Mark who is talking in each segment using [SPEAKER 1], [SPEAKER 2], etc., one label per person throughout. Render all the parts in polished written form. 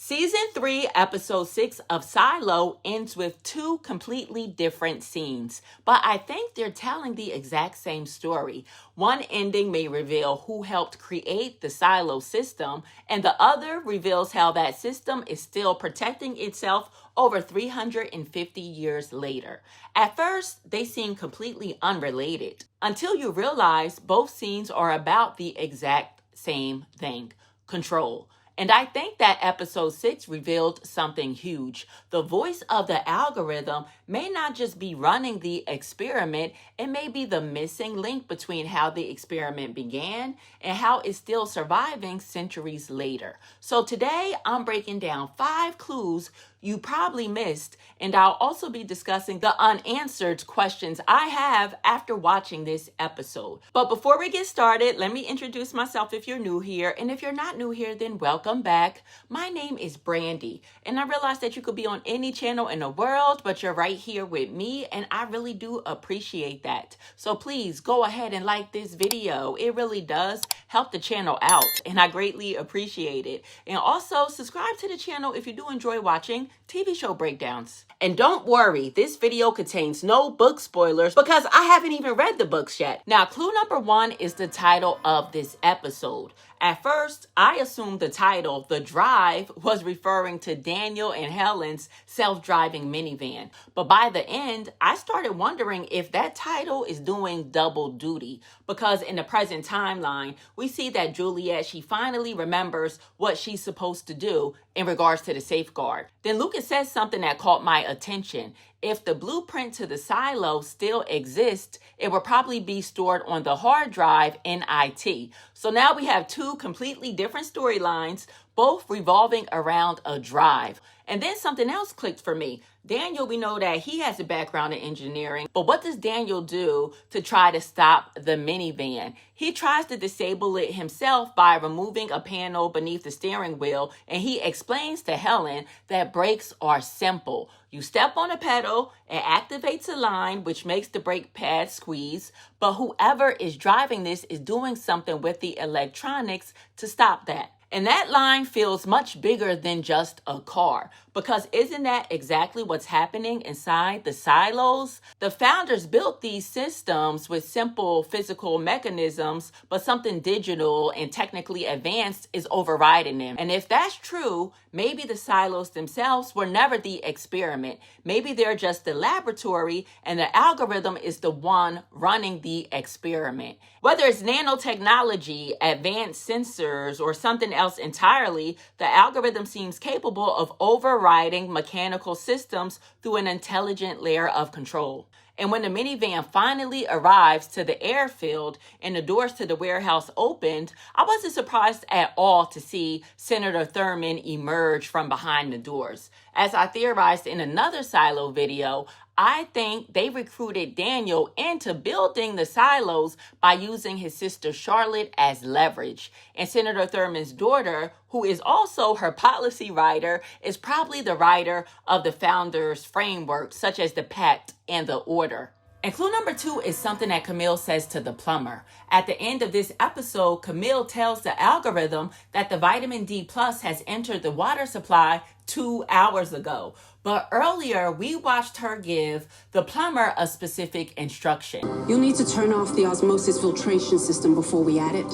[SPEAKER 1] Season 3, Episode 6 of Silo ends with two completely different scenes, but I think they're telling the exact same story. One ending may reveal who helped create the Silo system, and the other reveals how that system is still protecting itself over 350 years later. At first, they seem completely unrelated, until you realize both scenes are about the exact same thing: control. And I think that episode 6 revealed something huge. The voice of the algorithm may not just be running the experiment, it may be the missing link between how the experiment began and how it's still surviving centuries later. So today I'm breaking down 5 clues you probably missed, and I'll also be discussing the unanswered questions I have after watching this episode. But before we get started, let me introduce myself if you're new here, and if you're not new here, then welcome back. My name is Brandi, and I realize that you could be on any channel in the world, but you're right here with me, and I really do appreciate that. So please go ahead and like this video. It really does help the channel out, and I greatly appreciate it. And also subscribe to the channel if you do enjoy watching TV show breakdowns. And don't worry, this video contains no book spoilers because I haven't even read the books yet. Now, clue number 1 is the title of this episode. At first, I assumed the title, The Drive, was referring to Daniel and Helen's self-driving minivan. But by the end, I started wondering if that title is doing double duty. Because in the present timeline, we see that Juliette, she finally remembers what she's supposed to do in regards to the safeguard. Then Lucas says something that caught my attention. If the blueprint to the silo still exists, it will probably be stored on the hard drive in IT. So now we have 2 completely different storylines, both revolving around a drive. And then something else clicked for me. Daniel, we know that he has a background in engineering, but what does Daniel do to try to stop the minivan? He tries to disable it himself by removing a panel beneath the steering wheel, and he explains to Helen that brakes are simple. You step on a pedal, it activates a line, which makes the brake pad squeeze, but whoever is driving this is doing something with the electronics to stop that. And that line feels much bigger than just a car, because isn't that exactly what's happening inside the silos? The founders built these systems with simple physical mechanisms, but something digital and technically advanced is overriding them. And if that's true, maybe the silos themselves were never the experiment. Maybe they're just the laboratory and the algorithm is the one running the experiment. Whether it's nanotechnology, advanced sensors, or something else entirely, the algorithm seems capable of overriding mechanical systems through an intelligent layer of control. And when the minivan finally arrives to the airfield and the doors to the warehouse opened, I wasn't surprised at all to see Senator Thurman emerge from behind the doors. As I theorized in another silo video, I think they recruited Daniel into building the silos by using his sister Charlotte as leverage. And Senator Thurman's daughter, who is also her policy writer, is probably the writer of the founders' framework, such as the Pact and the Order. And clue number 2 is something that Camille says to the plumber. At the end of this episode, Camille tells the algorithm that the vitamin D plus has entered the water supply 2 hours ago. But earlier, we watched her give the plumber a specific instruction.
[SPEAKER 2] You'll need to turn off the osmosis filtration system before we add it.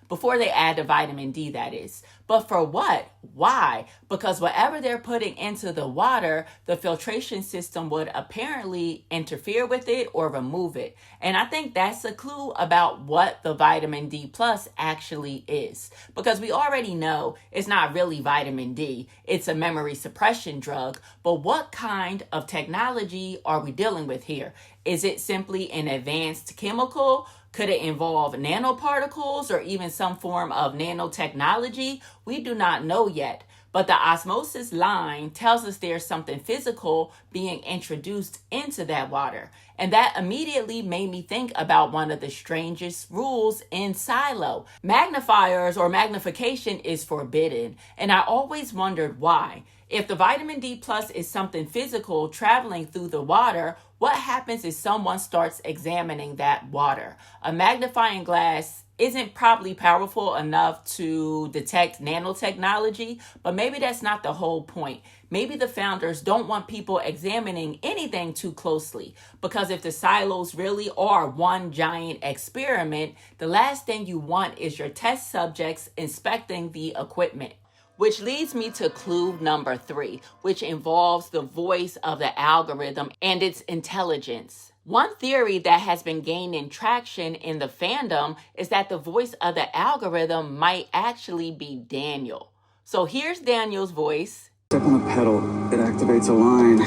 [SPEAKER 1] Before they add the vitamin D, that is. But for what? Why? Because whatever they're putting into the water, the filtration system would apparently interfere with it or remove it. And I think that's a clue about what the vitamin D plus actually is. Because we already know it's not really vitamin D. It's a memory suppression drug. But what kind of technology are we dealing with here? Is it simply an advanced chemical? Could it involve nanoparticles or even some form of nanotechnology? We do not know yet. But the osmosis line tells us there's something physical being introduced into that water. And that immediately made me think about one of the strangest rules in Silo. Magnifiers or magnification is forbidden. And I always wondered why. If the vitamin D plus is something physical traveling through the water, what happens is someone starts examining that water. A magnifying glass isn't probably powerful enough to detect nanotechnology, but maybe that's not the whole point. Maybe the founders don't want people examining anything too closely, because if the silos really are one giant experiment, the last thing you want is your test subjects inspecting the equipment. Which leads me to clue number 3, which involves the voice of the algorithm and its intelligence. One theory that has been gaining traction in the fandom is that the voice of the algorithm might actually be Daniel. So here's Daniel's voice.
[SPEAKER 3] Step on the pedal, it activates a line,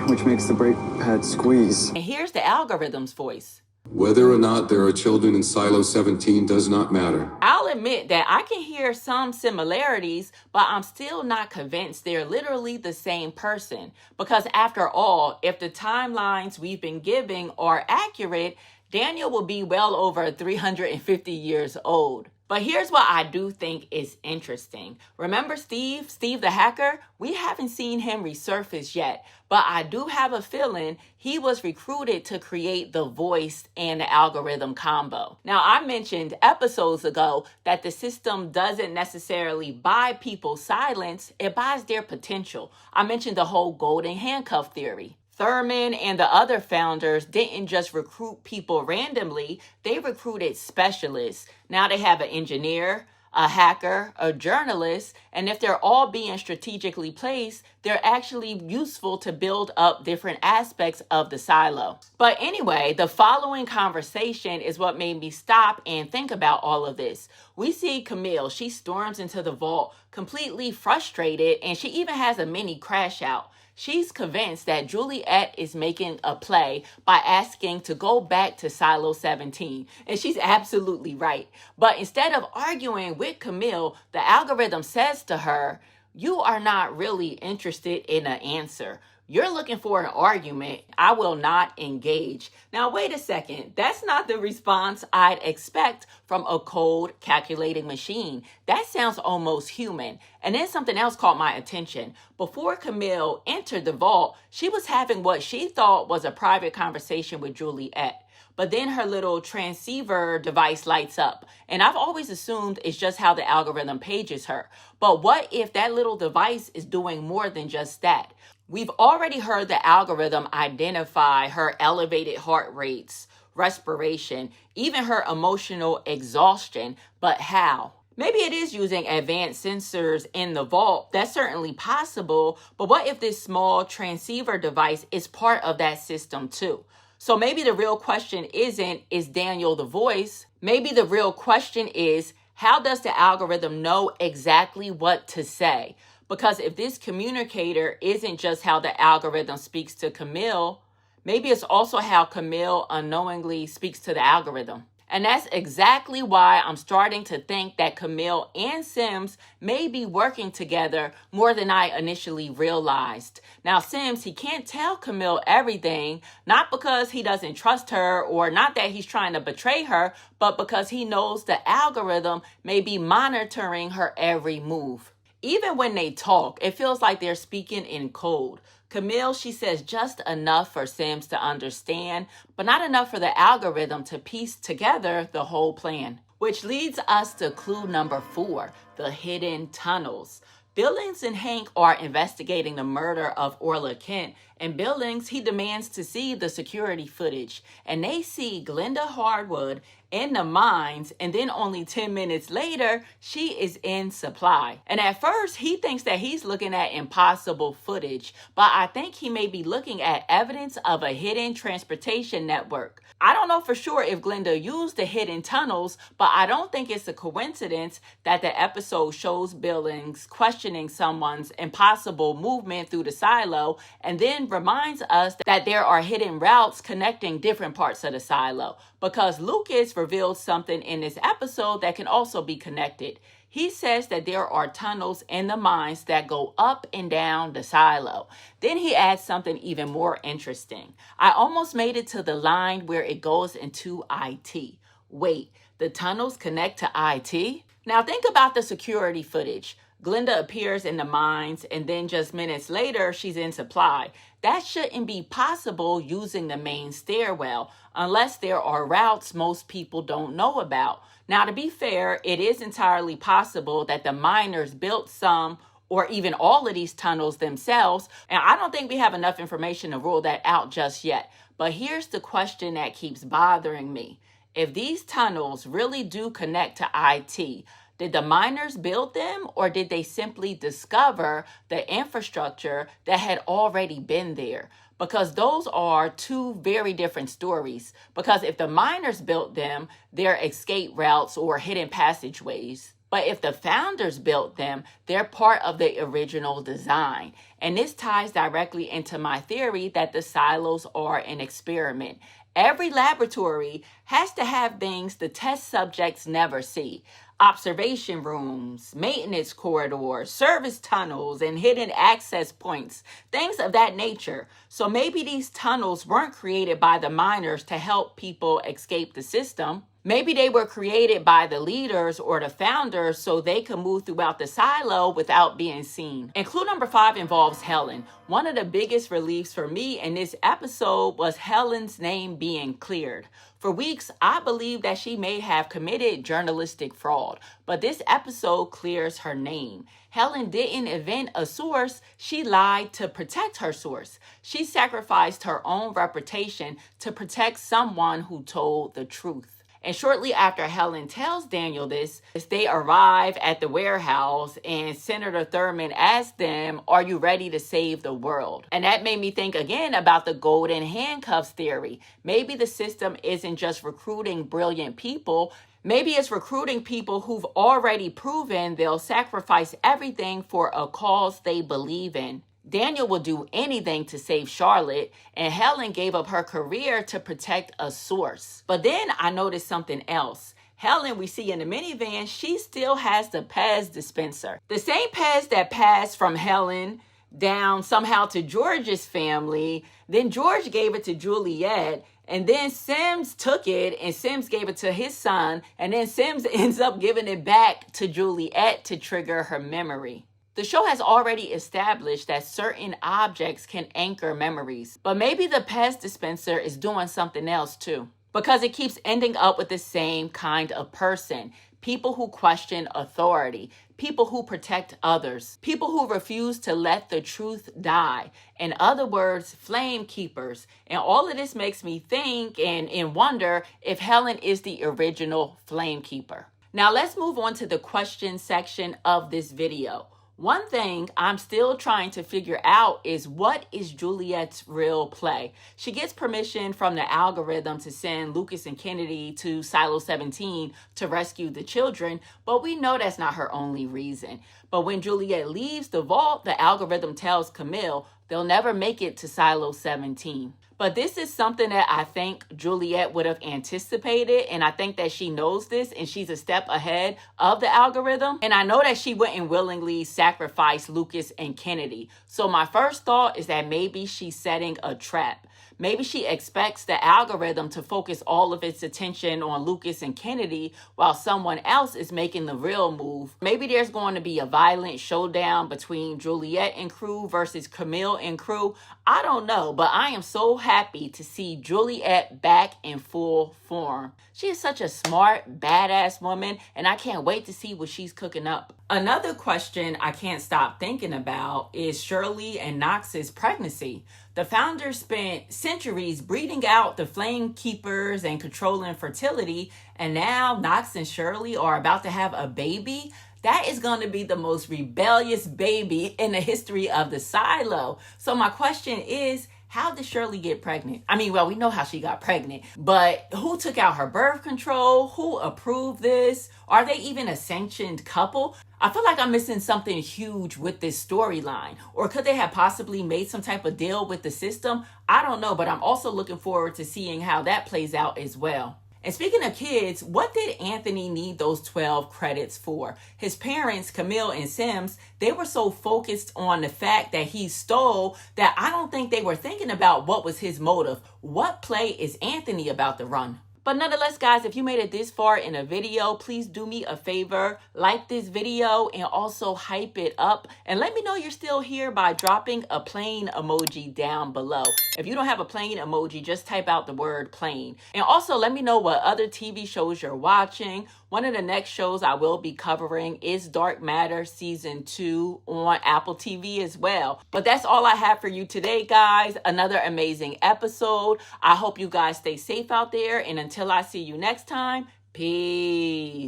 [SPEAKER 3] which makes the brake pad squeeze.
[SPEAKER 1] And here's the algorithm's voice.
[SPEAKER 4] Whether or not there are children in Silo 17 does not matter.
[SPEAKER 1] I'll admit that I can hear some similarities, but I'm still not convinced they're literally the same person. Because after all, if the timelines we've been giving are accurate, Daniel will be well over 350 years old. But here's what I do think is interesting. Remember Steve the hacker? We haven't seen him resurface yet, but I do have a feeling he was recruited to create the voice and the algorithm combo. Now, I mentioned episodes ago that the system doesn't necessarily buy people's silence, it buys their potential. I mentioned the whole golden handcuff theory. Thurman and the other founders didn't just recruit people randomly, they recruited specialists. Now they have an engineer, a hacker, a journalist, and if they're all being strategically placed, they're actually useful to build up different aspects of the silo. But anyway, the following conversation is what made me stop and think about all of this. We see Camille, she storms into the vault completely frustrated, and she even has a mini crash out. She's convinced that Juliette is making a play by asking to go back to Silo 17. And she's absolutely right. But instead of arguing with Camille, the algorithm says to her, "You are not really interested in an answer. You're looking for an argument. I will not engage." Now, wait a second. That's not the response I'd expect from a cold calculating machine. That sounds almost human. And then something else caught my attention. Before Camille entered the vault, she was having what she thought was a private conversation with Juliette. But then her little transceiver device lights up. And I've always assumed it's just how the algorithm pages her. But what if that little device is doing more than just that? We've already heard the algorithm identify her elevated heart rates, respiration, even her emotional exhaustion. But how? Maybe it is using advanced sensors in the vault. That's certainly possible. But what if this small transceiver device is part of that system too? So maybe the real question isn't, is Daniel the voice? Maybe the real question is, how does the algorithm know exactly what to say? Because if this communicator isn't just how the algorithm speaks to Camille, maybe it's also how Camille unknowingly speaks to the algorithm. And that's exactly why I'm starting to think that Camille and Sims may be working together more than I initially realized. Now, Sims, he can't tell Camille everything, not because he doesn't trust her or not that he's trying to betray her, but because he knows the algorithm may be monitoring her every move. Even when they talk, it feels like they're speaking in code. Camille, she says just enough for Sims to understand, but not enough for the algorithm to piece together the whole plan. Which leads us to clue number 4, the hidden tunnels. Billings and Hank are investigating the murder of Orla Kent, and Billings, he demands to see the security footage, and they see Glenda Hardwood in the mines, and then only 10 minutes later, she is in supply. And at first, he thinks that he's looking at impossible footage, but I think he may be looking at evidence of a hidden transportation network. I don't know for sure if Glenda used the hidden tunnels, but I don't think it's a coincidence that the episode shows Billings questioning someone's impossible movement through the silo, and then reminds us that there are hidden routes connecting different parts of the silo, because Lucas revealed something in this episode that can also be connected. He says that there are tunnels in the mines that go up and down the silo. Then he adds something even more interesting. I almost made it to the line where it goes into IT. Wait, the tunnels connect to IT? Now think about the security footage. Glinda appears in the mines, and then just minutes later, she's in supply. That shouldn't be possible using the main stairwell, unless there are routes most people don't know about. Now, to be fair, it is entirely possible that the miners built some or even all of these tunnels themselves, and I don't think we have enough information to rule that out just yet. But here's the question that keeps bothering me. If these tunnels really do connect to IT, did the miners build them, or did they simply discover the infrastructure that had already been there? Because those are two very different stories. Because if the miners built them, they're escape routes or hidden passageways. But if the founders built them, they're part of the original design. And this ties directly into my theory that the silos are an experiment. Every laboratory has to have things the test subjects never see. Observation rooms, maintenance corridors, service tunnels, and hidden access points, things of that nature. So maybe these tunnels weren't created by the miners to help people escape the system. Maybe they were created by the leaders or the founders so they could move throughout the silo without being seen. And clue number 5 involves Helen. One of the biggest reliefs for me in this episode was Helen's name being cleared. For weeks, I believed that she may have committed journalistic fraud, but this episode clears her name. Helen didn't invent a source, she lied to protect her source. She sacrificed her own reputation to protect someone who told the truth. And shortly after Helen tells Daniel this, they arrive at the warehouse and Senator Thurman asks them, "Are you ready to save the world?" And that made me think again about the golden handcuffs theory. Maybe the system isn't just recruiting brilliant people. Maybe it's recruiting people who've already proven they'll sacrifice everything for a cause they believe in. Daniel would do anything to save Charlotte, and Helen gave up her career to protect a source. But then I noticed something else. Helen, we see in the minivan, she still has the Pez dispenser. The same Pez that passed from Helen down somehow to George's family. Then George gave it to Juliette, and then Sims took it, and Sims gave it to his son, and then Sims ends up giving it back to Juliette to trigger her memory. The show has already established that certain objects can anchor memories, but maybe the Pez dispenser is doing something else too, because it keeps ending up with the same kind of person. People who question authority, people who protect others, people who refuse to let the truth die. In other words, flame keepers. And all of this makes me think and wonder if Helen is the original flame keeper. Now let's move on to the question section of this video. One thing I'm still trying to figure out is, what is Juliette's real play? She gets permission from the algorithm to send Lucas and Kennedy to Silo 17 to rescue the children, but we know that's not her only reason. But when Juliette leaves the vault, the algorithm tells Camille they'll never make it to Silo 17. But this is something that I think Juliette would have anticipated, and I think that she knows this, and she's a step ahead of the algorithm. And I know that she wouldn't willingly sacrifice Lucas and Kennedy. So my first thought is that maybe she's setting a trap. Maybe she expects the algorithm to focus all of its attention on Lucas and Kennedy while someone else is making the real move. Maybe there's going to be a violent showdown between Juliette and crew versus Camille and crew. I don't know, but I am so happy to see Juliette back in full form. She is such a smart, badass woman, and I can't wait to see what she's cooking up. Another question I can't stop thinking about is Shirley and Knox's pregnancy. The founders spent centuries breeding out the flame keepers and controlling fertility, and now Knox and Shirley are about to have a baby. That is going to be the most rebellious baby in the history of the silo. So my question is, how did Shirley get pregnant? I mean, well, we know how she got pregnant, but who took out her birth control? Who approved this? Are they even a sanctioned couple? I feel like I'm missing something huge with this storyline. Or could they have possibly made some type of deal with the system? I don't know, but I'm also looking forward to seeing how that plays out as well. And speaking of kids, what did Anthony need those 12 credits for? His parents, Camille and Sims, they were so focused on the fact that he stole that I don't think they were thinking about what was his motive. What play is Anthony about to run? But nonetheless, guys, if you made it this far in a video, please do me a favor, like this video and also hype it up. And let me know you're still here by dropping a plane emoji down below. If you don't have a plane emoji, just type out the word plane. And also let me know what other TV shows you're watching. One of the next shows I will be covering is Dark Matter Season 2 on Apple TV as well. But that's all I have for you today, guys. Another amazing episode. I hope you guys stay safe out there. And until I see you next time, peace.